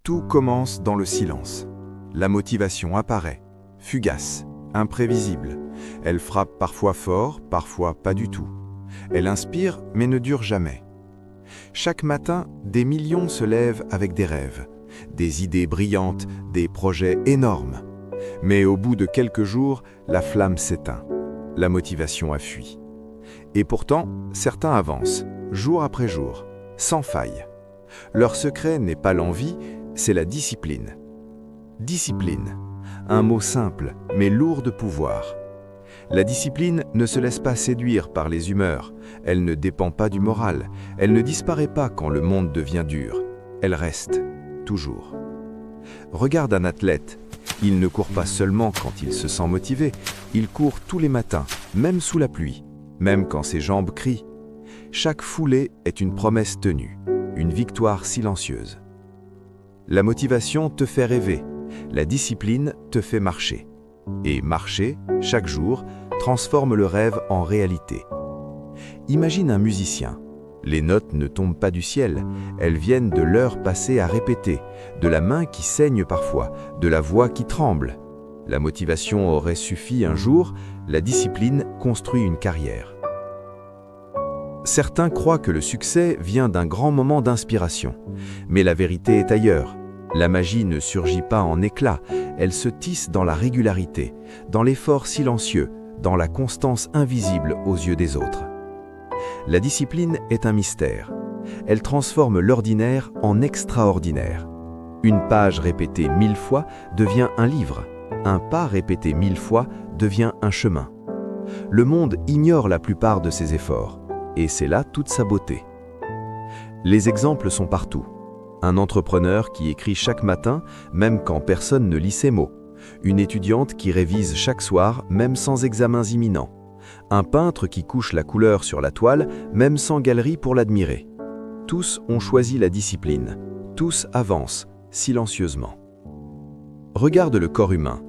Tout commence dans le silence. La motivation apparaît, fugace, imprévisible. Elle frappe parfois fort, parfois pas du tout. Elle inspire, mais ne dure jamais. Chaque matin, des millions se lèvent avec des rêves, des idées brillantes, des projets énormes. Mais au bout de quelques jours, la flamme s'éteint. La motivation a fui. Et pourtant, certains avancent, jour après jour, sans faille. Leur secret n'est pas l'envie, c'est la discipline. Discipline, un mot simple, mais lourd de pouvoir. La discipline ne se laisse pas séduire par les humeurs, elle ne dépend pas du moral, elle ne disparaît pas quand le monde devient dur, elle reste, toujours. Regarde un athlète, il ne court pas seulement quand il se sent motivé, il court tous les matins, même sous la pluie, même quand ses jambes crient. Chaque foulée est une promesse tenue, une victoire silencieuse. La motivation te fait rêver, la discipline te fait marcher. Et marcher, chaque jour, transforme le rêve en réalité. Imagine un musicien. Les notes ne tombent pas du ciel, elles viennent de l'heure passée à répéter, de la main qui saigne parfois, de la voix qui tremble. La motivation aurait suffi un jour, la discipline construit une carrière. Certains croient que le succès vient d'un grand moment d'inspiration, mais la vérité est ailleurs. La magie ne surgit pas en éclats, elle se tisse dans la régularité, dans l'effort silencieux, dans la constance invisible aux yeux des autres. La discipline est un mystère. Elle transforme l'ordinaire en extraordinaire. Une page répétée 1000 fois devient un livre. Un pas répété 1000 fois devient un chemin. Le monde ignore la plupart de ses efforts, et c'est là toute sa beauté. Les exemples sont partout. Un entrepreneur qui écrit chaque matin, même quand personne ne lit ses mots. Une étudiante qui révise chaque soir, même sans examens imminents. Un peintre qui couche la couleur sur la toile, même sans galerie pour l'admirer. Tous ont choisi la discipline. Tous avancent, silencieusement. Regarde le corps humain.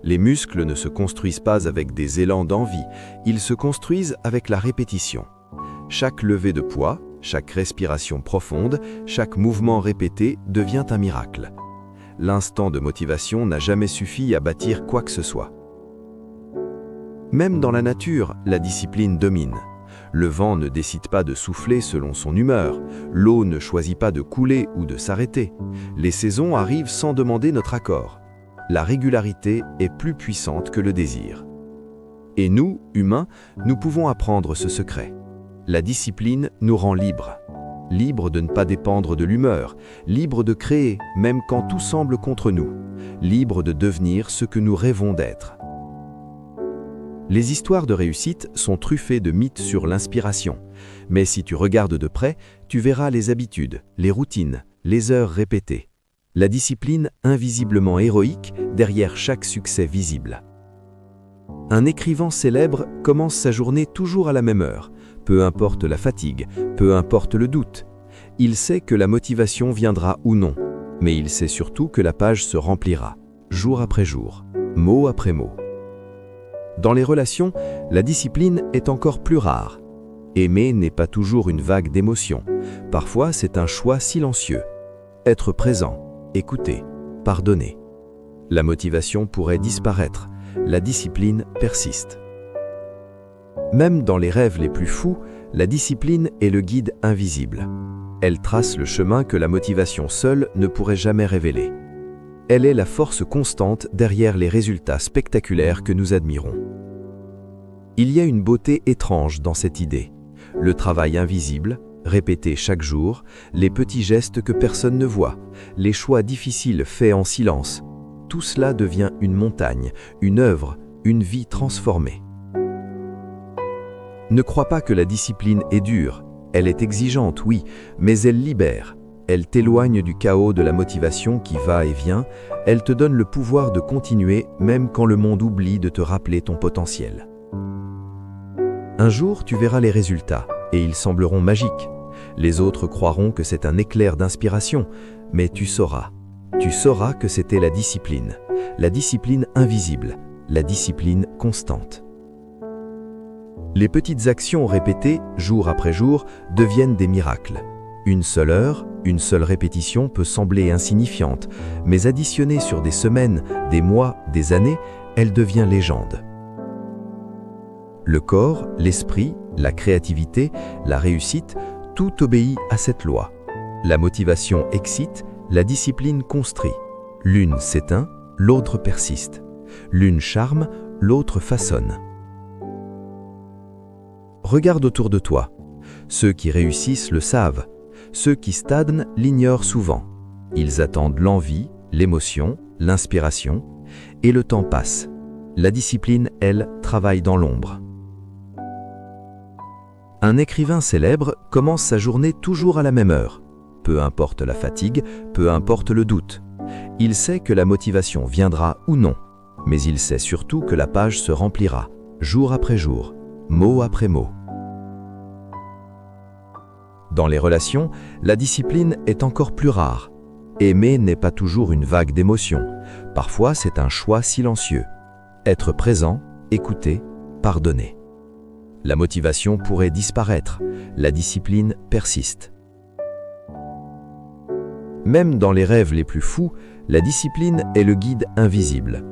Les muscles ne se construisent pas avec des élans d'envie, ils se construisent avec la répétition. Chaque levée de poids, chaque respiration profonde, chaque mouvement répété devient un miracle. L'instant de motivation n'a jamais suffi à bâtir quoi que ce soit. Même dans la nature, la discipline domine. Le vent ne décide pas de souffler selon son humeur, l'eau ne choisit pas de couler ou de s'arrêter. Les saisons arrivent sans demander notre accord. La régularité est plus puissante que le désir. Et nous, humains, nous pouvons apprendre ce secret. La discipline nous rend libres. Libres de ne pas dépendre de l'humeur, libres de créer même quand tout semble contre nous, libres de devenir ce que nous rêvons d'être. Les histoires de réussite sont truffées de mythes sur l'inspiration, mais si tu regardes de près, tu verras les habitudes, les routines, les heures répétées. La discipline invisiblement héroïque derrière chaque succès visible. Un écrivain célèbre commence sa journée toujours à la même heure, peu importe la fatigue, peu importe le doute. Il sait que la motivation viendra ou non, mais il sait surtout que la page se remplira, jour après jour, mot après mot. Dans les relations, la discipline est encore plus rare. Aimer n'est pas toujours une vague d'émotions. Parfois, c'est un choix silencieux. Être présent, écouter, pardonner. La motivation pourrait disparaître, la discipline persiste. Même dans les rêves les plus fous, la discipline est le guide invisible. Elle trace le chemin que la motivation seule ne pourrait jamais révéler. Elle est la force constante derrière les résultats spectaculaires que nous admirons. Il y a une beauté étrange dans cette idée. Le travail invisible, répété chaque jour, les petits gestes que personne ne voit, les choix difficiles faits en silence, tout cela devient une montagne, une œuvre, une vie transformée. Ne crois pas que la discipline est dure, elle est exigeante, oui, mais elle libère. Elle t'éloigne du chaos de la motivation qui va et vient, elle te donne le pouvoir de continuer même quand le monde oublie de te rappeler ton potentiel. Un jour, tu verras les résultats, et ils sembleront magiques. Les autres croiront que c'est un éclair d'inspiration, mais tu sauras que c'était la discipline invisible, la discipline constante. Les petites actions répétées, jour après jour, deviennent des miracles. Une seule heure, une seule répétition peut sembler insignifiante, mais additionnée sur des semaines, des mois, des années, elle devient légende. Le corps, l'esprit, la créativité, la réussite, tout obéit à cette loi. La motivation excite, la discipline construit. L'une s'éteint, l'autre persiste. L'une charme, l'autre façonne. Regarde autour de toi. Ceux qui réussissent le savent. Ceux qui stagnent l'ignorent souvent. Ils attendent l'envie, l'émotion, l'inspiration, et le temps passe. La discipline, elle, travaille dans l'ombre. Un écrivain célèbre commence sa journée toujours à la même heure. Peu importe la fatigue, peu importe le doute. Il sait que la motivation viendra ou non, mais il sait surtout que la page se remplira, jour après jour, mot après mot. Dans les relations, la discipline est encore plus rare. Aimer n'est pas toujours une vague d'émotions. Parfois, c'est un choix silencieux. Être présent, écouter, pardonner. La motivation pourrait disparaître, la discipline persiste. Même dans les rêves les plus fous, la discipline est le guide invisible.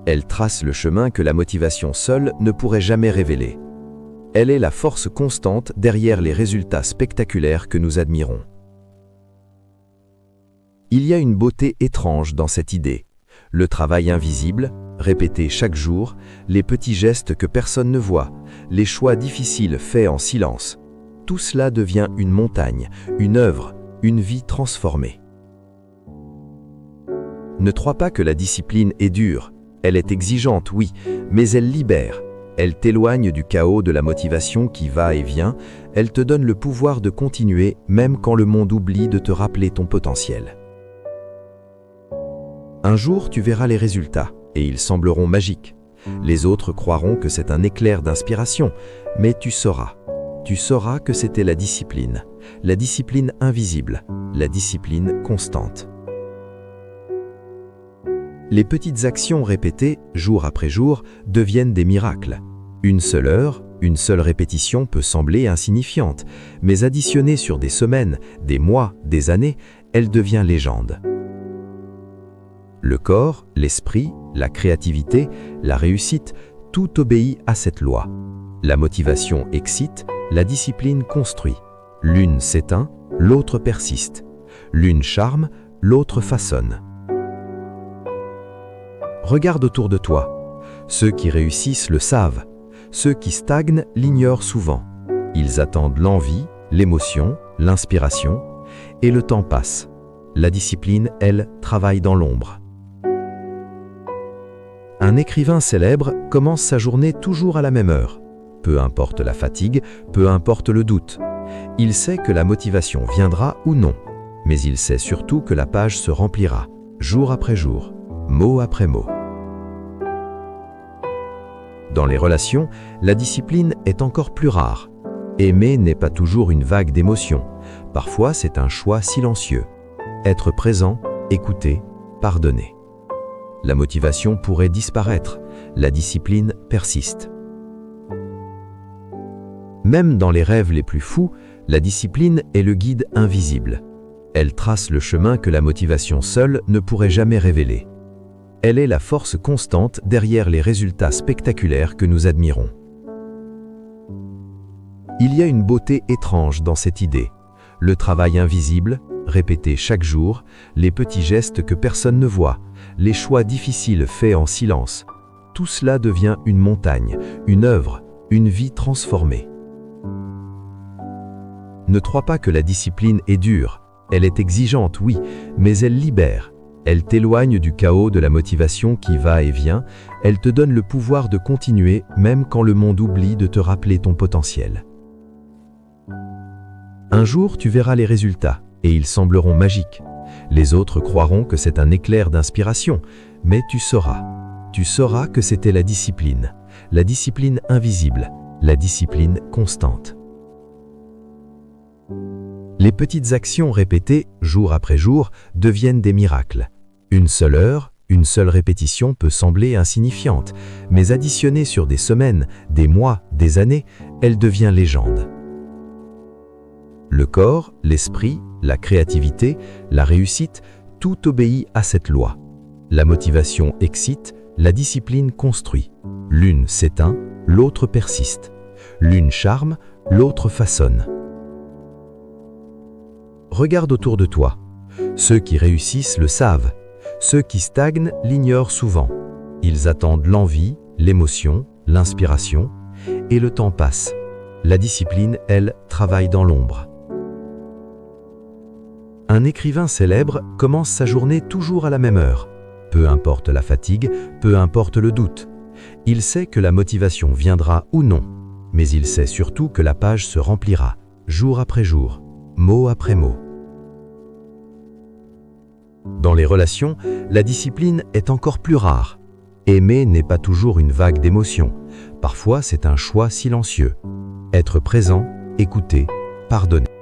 Elle trace le chemin que la motivation seule ne pourrait jamais révéler. Elle est la force constante derrière les résultats spectaculaires que nous admirons. Il y a une beauté étrange dans cette idée. Le travail invisible, répété chaque jour, les petits gestes que personne ne voit, les choix difficiles faits en silence, tout cela devient une montagne, une œuvre, une vie transformée. Ne crois pas que la discipline est dure. Elle est exigeante, oui, mais elle libère. Elle t'éloigne du chaos de la motivation qui va et vient. Elle te donne le pouvoir de continuer, même quand le monde oublie de te rappeler ton potentiel. Un jour, tu verras les résultats, et ils sembleront magiques. Les autres croiront que c'est un éclair d'inspiration, mais tu sauras que c'était la discipline invisible, la discipline constante. Les petites actions répétées, jour après jour, deviennent des miracles. Une seule heure, une seule répétition peut sembler insignifiante, mais additionnée sur des semaines, des mois, des années, elle devient légende. Le corps, l'esprit, la créativité, la réussite, tout obéit à cette loi. La motivation excite, la discipline construit. L'une s'éteint, l'autre persiste. L'une charme, l'autre façonne. Regarde autour de toi. Ceux qui réussissent le savent. Ceux qui stagnent l'ignorent souvent. Ils attendent l'envie, l'émotion, l'inspiration, et le temps passe. La discipline, elle, travaille dans l'ombre. Un écrivain célèbre commence sa journée toujours à la même heure. Peu importe la fatigue, peu importe le doute. Il sait que la motivation viendra ou non, mais il sait surtout que la page se remplira, jour après jour, mot après mot. Dans les relations, la discipline est encore plus rare. Aimer n'est pas toujours une vague d'émotions. Parfois, c'est un choix silencieux. Être présent, écouter, pardonner. La motivation pourrait disparaître, la discipline persiste. Même dans les rêves les plus fous, la discipline est le guide invisible. Elle trace le chemin que la motivation seule ne pourrait jamais révéler. Elle est la force constante derrière les résultats spectaculaires que nous admirons. Il y a une beauté étrange dans cette idée. Le travail invisible, répété chaque jour, les petits gestes que personne ne voit, les choix difficiles faits en silence, tout cela devient une montagne, une œuvre, une vie transformée. Ne crois pas que la discipline est dure. Elle est exigeante, oui, mais elle libère. Elle t'éloigne du chaos de la motivation qui va et vient. Elle te donne le pouvoir de continuer, même quand le monde oublie de te rappeler ton potentiel. Un jour, tu verras les résultats, et ils sembleront magiques. Les autres croiront que c'est un éclair d'inspiration, mais tu sauras que c'était la discipline invisible, la discipline constante. Les petites actions répétées, jour après jour, deviennent des miracles. Une seule heure, une seule répétition peut sembler insignifiante, mais additionnée sur des semaines, des mois, des années, elle devient légende. Le corps, l'esprit, la créativité, la réussite, tout obéit à cette loi. La motivation excite, la discipline construit. L'une s'éteint, l'autre persiste. L'une charme, l'autre façonne. Regarde autour de toi. Ceux qui réussissent le savent. Ceux qui stagnent l'ignorent souvent. Ils attendent l'envie, l'émotion, l'inspiration, et le temps passe. La discipline, elle, travaille dans l'ombre. Un écrivain célèbre commence sa journée toujours à la même heure. Peu importe la fatigue, peu importe le doute. Il sait que la motivation viendra ou non, mais il sait surtout que la page se remplira, jour après jour, mot après mot. Dans les relations, la discipline est encore plus rare. Aimer n'est pas toujours une vague d'émotions. Parfois, c'est un choix silencieux. Être présent, écouter, pardonner.